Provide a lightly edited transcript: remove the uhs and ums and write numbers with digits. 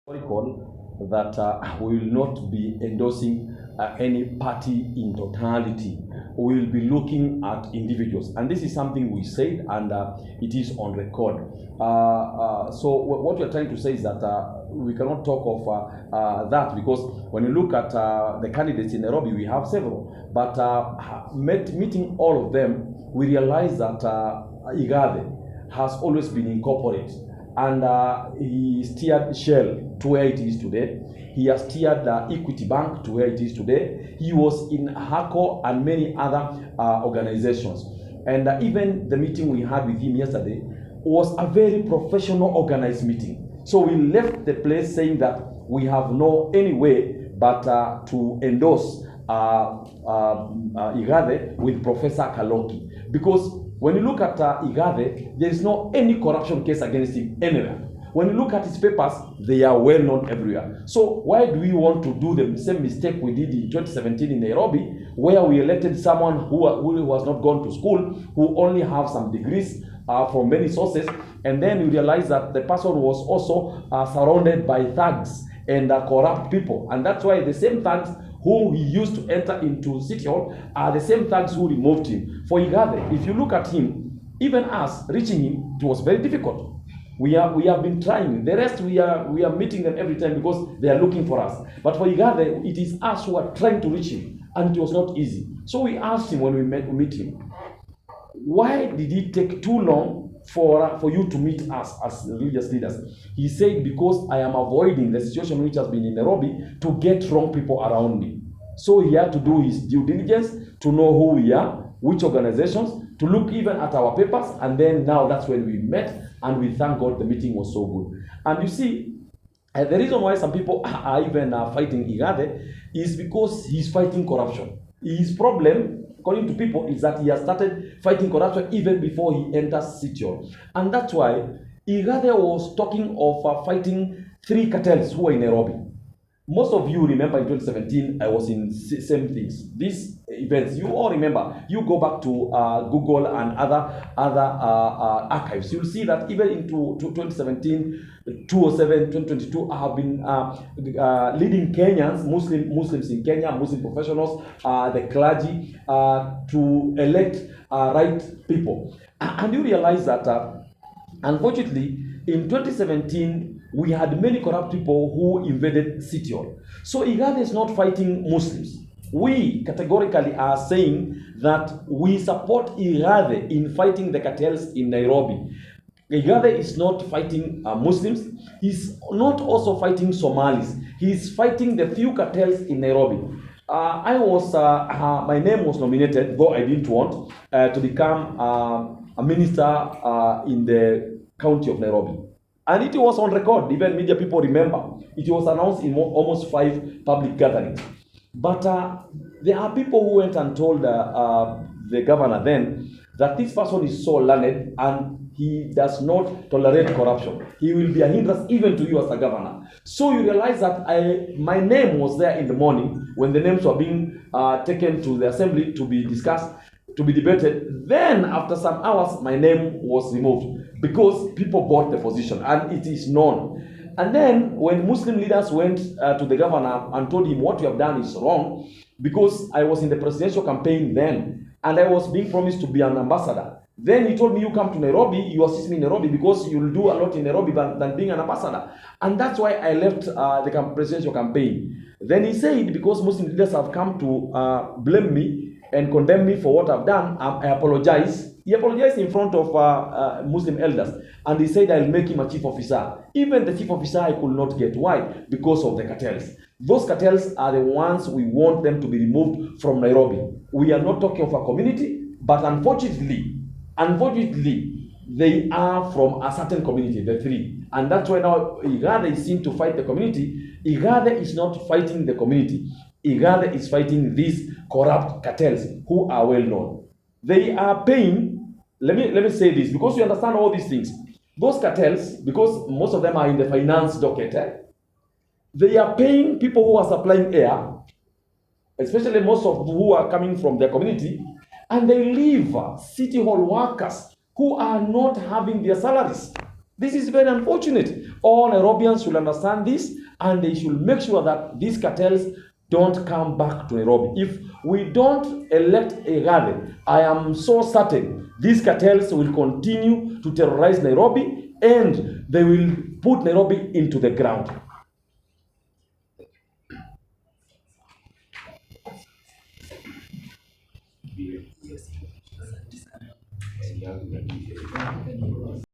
Call that we will not be endorsing any party in totality. We will be looking at individuals, and this is something we said, and it is on record. So what we are trying to say is that we cannot talk of that, because when you look at the candidates in Nairobi, we have several, but meeting all of them, we realize that Igathe has always been incorporated, and he steered Shell to where it is today. He has steered Equity Bank to where it is today. He was in HACO and many other organizations. And even the meeting we had with him yesterday was a very professional, organized meeting. So we left the place saying that we have no any way but to endorse Igathe with Professor Kaloki. Because when you look at Igathe, there is no any corruption case against him anywhere. When you look at his papers, they are well known everywhere. So why do we want to do the same mistake we did in 2017 in Nairobi, where we elected someone who has not gone to school, who only have some degrees from many sources, and then you realize that the person was also surrounded by thugs and corrupt people. And that's why the same thugs who he used to enter into City Hall are the same thugs who removed him. For Igathe, if you look at him, even us reaching him, it was very difficult. We have been trying. The rest we are meeting them every time because they are looking for us. But for Igathe, it is us who are trying to reach him, and it was not easy. So we asked him when we meet him, why did it take too long for you to meet us as religious leaders? He said, because I am avoiding the situation which has been in Nairobi to get wrong people around me. So he had to do his due diligence to know who we are, which organizations, to look even at our papers, and then now that's when we met, and we thank God the meeting was so good. And you see, the reason why some people are even fighting Igathe is because he's fighting corruption. His problem, according to people, is that he has started fighting corruption even before he enters City Hall. And that's why Igathe was talking of fighting 3 cartels who were in Nairobi. Most of you remember in 2017, I was in same things. These events, you all remember. You go back to Google and other archives. You'll see that even into 2017, 2007, 2022, I have been leading Kenyans, Muslims in Kenya, Muslim professionals, the clergy, to elect right people. And you realize that, unfortunately, in 2017, we had many corrupt people who invaded City Hall. So Igathe is not fighting Muslims. We categorically are saying that we support Igathe in fighting the cartels in Nairobi. Igathe is not fighting Muslims. He's not also fighting Somalis. He's fighting the few cartels in Nairobi. My name was nominated, though I didn't want, to become a minister in the county of Nairobi. And it was on record, even media people remember. It was announced in almost 5 public gatherings. But there are people who went and told the governor then that this person is so learned and he does not tolerate corruption. He will be a hindrance even to you as a governor. So you realize that my name was there in the morning when the names were being taken to the assembly to be discussed, to be debated. Then after some hours, my name was removed because people bought the position, and it is known. And then when Muslim leaders went to the governor and told him what you have done is wrong, because I was in the presidential campaign then, and I was being promised to be an ambassador. Then he told me, you come to Nairobi, you assist me in Nairobi because you'll do a lot in Nairobi than being an ambassador. And that's why I left the presidential campaign. Then he said, because Muslim leaders have come to blame me and condemn me for what I've done, I apologize. He apologized in front of Muslim elders, and he said I'll make him a chief officer. Even the chief officer I could not get. Why? Because of the cartels. Those cartels are the ones we want them to be removed from Nairobi. We are not talking of a community, but unfortunately, they are from a certain community, the 3. And that's why now Igathe is seen to fight the community. Igathe is not fighting the community. Igathe is fighting these corrupt cartels who are well known. They are paying, let me say this, because you understand all these things. Those cartels, because most of them are in the finance docket, they are paying people who are supplying air, especially most of who are coming from their community, and they leave City Hall workers who are not having their salaries. This is very unfortunate. All Nairobians should understand this, and they should make sure that these cartels don't come back to Nairobi. If we don't elect Igathe, I am so certain these cartels will continue to terrorize Nairobi, and they will put Nairobi into the ground. Yes.